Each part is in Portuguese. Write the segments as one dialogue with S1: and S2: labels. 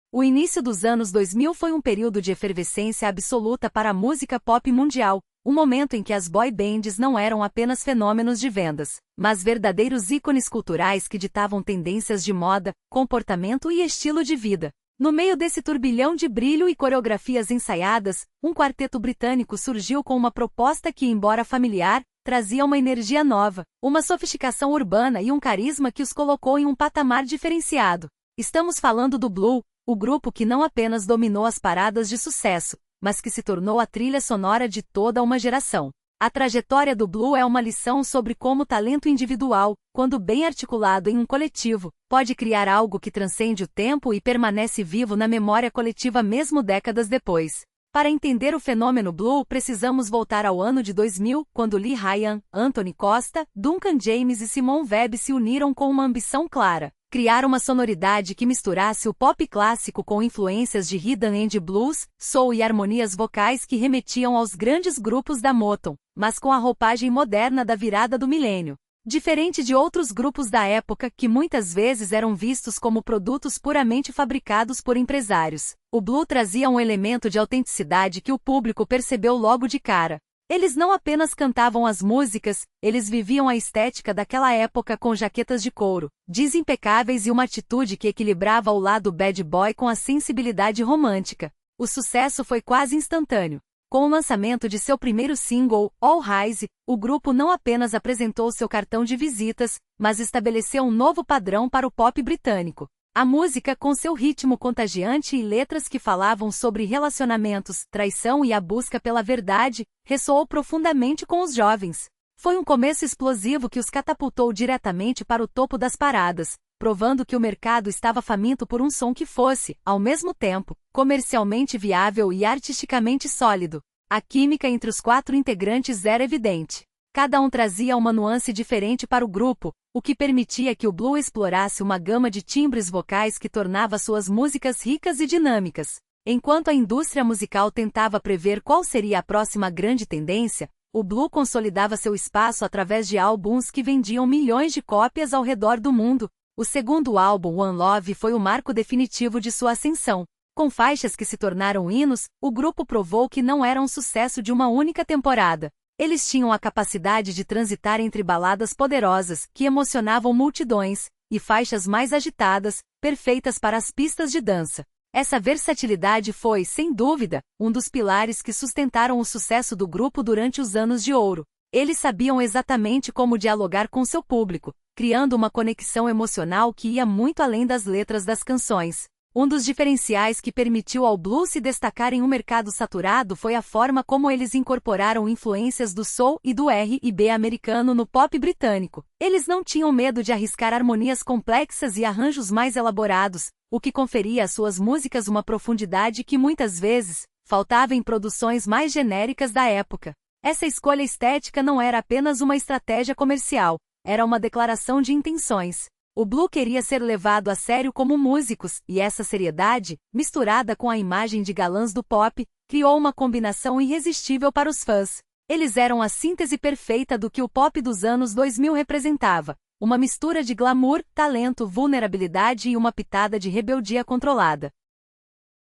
S1: O início dos anos 2000 foi um período de efervescência absoluta para a música pop mundial, um momento em que as boy bands não eram apenas fenômenos de vendas, mas verdadeiros ícones culturais que ditavam tendências de moda, comportamento e estilo de vida. No meio desse turbilhão de brilho e coreografias ensaiadas, um quarteto britânico surgiu com uma proposta que, embora familiar, trazia uma energia nova, uma sofisticação urbana e um carisma que os colocou em um patamar diferenciado. Estamos falando do Blue, o grupo que não apenas dominou as paradas de sucesso, mas que se tornou a trilha sonora de toda uma geração. A trajetória do Blue é uma lição sobre como o talento individual, quando bem articulado em um coletivo, pode criar algo que transcende o tempo e permanece vivo na memória coletiva mesmo décadas depois. Para entender o fenômeno Blue, precisamos voltar ao ano de 2000, quando Lee Ryan, Anthony Costa, Duncan James e Simon Webb se uniram com uma ambição clara: criar uma sonoridade que misturasse o pop clássico com influências de rhythm and blues, soul e harmonias vocais que remetiam aos grandes grupos da Motown, mas com a roupagem moderna da virada do milênio. Diferente de outros grupos da época, que muitas vezes eram vistos como produtos puramente fabricados por empresários, o Blue trazia um elemento de autenticidade que o público percebeu logo de cara. Eles não apenas cantavam as músicas, eles viviam a estética daquela época com jaquetas de couro, jeans impecáveis e uma atitude que equilibrava o lado bad boy com a sensibilidade romântica. O sucesso foi quase instantâneo. Com o lançamento de seu primeiro single, All Rise, o grupo não apenas apresentou seu cartão de visitas, mas estabeleceu um novo padrão para o pop britânico. A música, com seu ritmo contagiante e letras que falavam sobre relacionamentos, traição e a busca pela verdade, ressoou profundamente com os jovens. Foi um começo explosivo que os catapultou diretamente para o topo das paradas, provando que o mercado estava faminto por um som que fosse, ao mesmo tempo, comercialmente viável e artisticamente sólido. A química entre os 4 integrantes era evidente. Cada um trazia uma nuance diferente para o grupo, o que permitia que o Blue explorasse uma gama de timbres vocais que tornava suas músicas ricas e dinâmicas. Enquanto a indústria musical tentava prever qual seria a próxima grande tendência, o Blue consolidava seu espaço através de álbuns que vendiam milhões de cópias ao redor do mundo. O segundo álbum, One Love, foi o marco definitivo de sua ascensão. Com faixas que se tornaram hinos, o grupo provou que não era um sucesso de uma única temporada. Eles tinham a capacidade de transitar entre baladas poderosas, que emocionavam multidões, e faixas mais agitadas, perfeitas para as pistas de dança. Essa versatilidade foi, sem dúvida, um dos pilares que sustentaram o sucesso do grupo durante os anos de ouro. Eles sabiam exatamente como dialogar com seu público, criando uma conexão emocional que ia muito além das letras das canções. Um dos diferenciais que permitiu ao blues se destacar em um mercado saturado foi a forma como eles incorporaram influências do soul e do R&B americano no pop britânico. Eles não tinham medo de arriscar harmonias complexas e arranjos mais elaborados, o que conferia às suas músicas uma profundidade que muitas vezes faltava em produções mais genéricas da época. Essa escolha estética não era apenas uma estratégia comercial, era uma declaração de intenções. O Blue queria ser levado a sério como músicos, e essa seriedade, misturada com a imagem de galãs do pop, criou uma combinação irresistível para os fãs. Eles eram a síntese perfeita do que o pop dos anos 2000 representava, uma mistura de glamour, talento, vulnerabilidade e uma pitada de rebeldia controlada.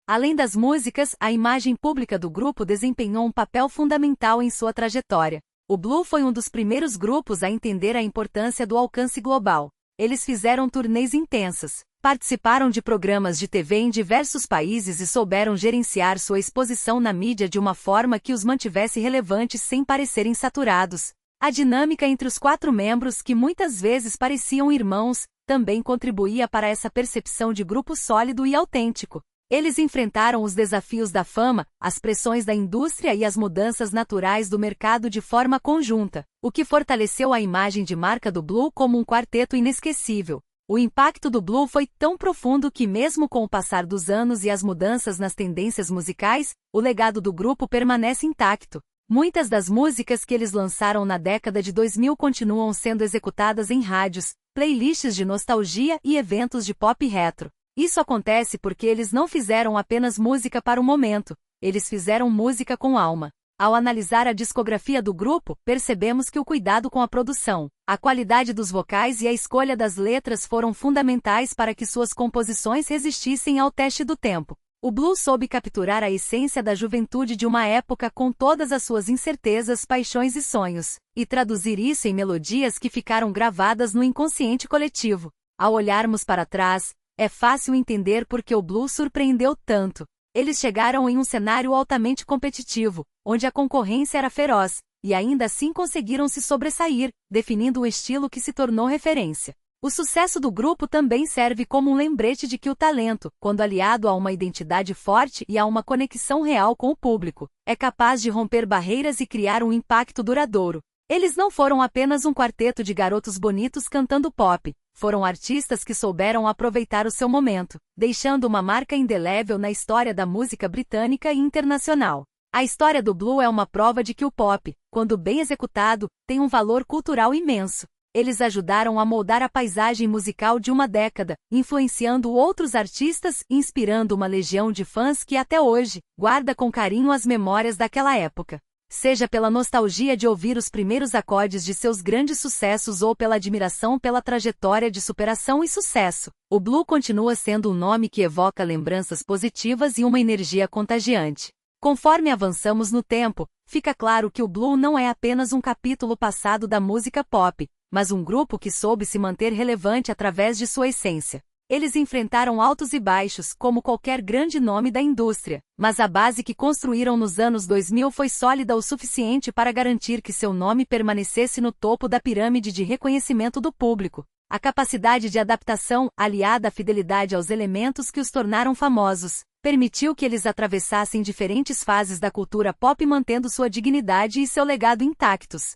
S1: Além das músicas, a imagem pública do grupo desempenhou um papel fundamental em sua trajetória. O Blue foi um dos primeiros grupos a entender a importância do alcance global. Eles fizeram turnês intensas, participaram de programas de TV em diversos países e souberam gerenciar sua exposição na mídia de uma forma que os mantivesse relevantes sem parecerem saturados. A dinâmica entre os 4 membros, que muitas vezes pareciam irmãos, também contribuía para essa percepção de grupo sólido e autêntico. Eles enfrentaram os desafios da fama, as pressões da indústria e as mudanças naturais do mercado de forma conjunta, o que fortaleceu a imagem de marca do Blue como um quarteto inesquecível. O impacto do Blue foi tão profundo que, mesmo com o passar dos anos e as mudanças nas tendências musicais, o legado do grupo permanece intacto. Muitas das músicas que eles lançaram na década de 2000 continuam sendo executadas em rádios, playlists de nostalgia e eventos de pop retro. Isso acontece porque eles não fizeram apenas música para o momento, eles fizeram música com alma. Ao analisar a discografia do grupo, percebemos que o cuidado com a produção, a qualidade dos vocais e a escolha das letras foram fundamentais para que suas composições resistissem ao teste do tempo. O blues soube capturar a essência da juventude de uma época com todas as suas incertezas, paixões e sonhos, e traduzir isso em melodias que ficaram gravadas no inconsciente coletivo. Ao olharmos para trás, é fácil entender por que o blues surpreendeu tanto. Eles chegaram em um cenário altamente competitivo, onde a concorrência era feroz, e ainda assim conseguiram se sobressair, definindo um estilo que se tornou referência. O sucesso do grupo também serve como um lembrete de que o talento, quando aliado a uma identidade forte e a uma conexão real com o público, é capaz de romper barreiras e criar um impacto duradouro. Eles não foram apenas um quarteto de garotos bonitos cantando pop, foram artistas que souberam aproveitar o seu momento, deixando uma marca indelével na história da música britânica e internacional. A história do blues é uma prova de que o pop, quando bem executado, tem um valor cultural imenso. Eles ajudaram a moldar a paisagem musical de uma década, influenciando outros artistas e inspirando uma legião de fãs que até hoje guarda com carinho as memórias daquela época. Seja pela nostalgia de ouvir os primeiros acordes de seus grandes sucessos ou pela admiração pela trajetória de superação e sucesso, o blues continua sendo um nome que evoca lembranças positivas e uma energia contagiante. Conforme avançamos no tempo, fica claro que o blues não é apenas um capítulo passado da música pop, mas um grupo que soube se manter relevante através de sua essência. Eles enfrentaram altos e baixos, como qualquer grande nome da indústria, mas a base que construíram nos anos 2000 foi sólida o suficiente para garantir que seu nome permanecesse no topo da pirâmide de reconhecimento do público. A capacidade de adaptação, aliada à fidelidade aos elementos que os tornaram famosos, permitiu que eles atravessassem diferentes fases da cultura pop mantendo sua dignidade e seu legado intactos.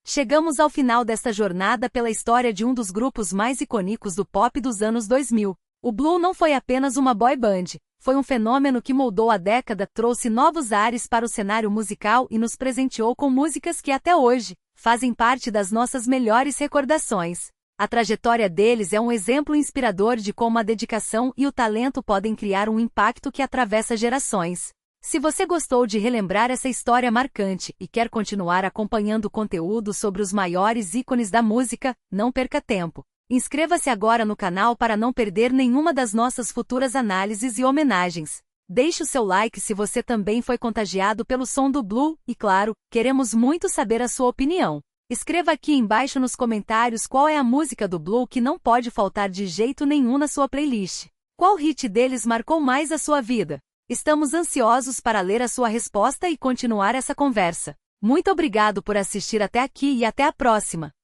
S1: Chegamos ao final desta jornada pela história de um dos grupos mais icônicos do pop dos anos 2000. O blues não foi apenas uma boy band, foi um fenômeno que moldou a década, trouxe novos ares para o cenário musical e nos presenteou com músicas que até hoje fazem parte das nossas melhores recordações. A trajetória deles é um exemplo inspirador de como a dedicação e o talento podem criar um impacto que atravessa gerações. Se você gostou de relembrar essa história marcante e quer continuar acompanhando conteúdo sobre os maiores ícones da música, não perca tempo. Inscreva-se agora no canal para não perder nenhuma das nossas futuras análises e homenagens. Deixe o seu like se você também foi contagiado pelo som do blues e, claro, queremos muito saber a sua opinião. Escreva aqui embaixo nos comentários qual é a música do blues que não pode faltar de jeito nenhum na sua playlist. Qual hit deles marcou mais a sua vida? Estamos ansiosos para ler a sua resposta e continuar essa conversa. Muito obrigado por assistir até aqui e até a próxima!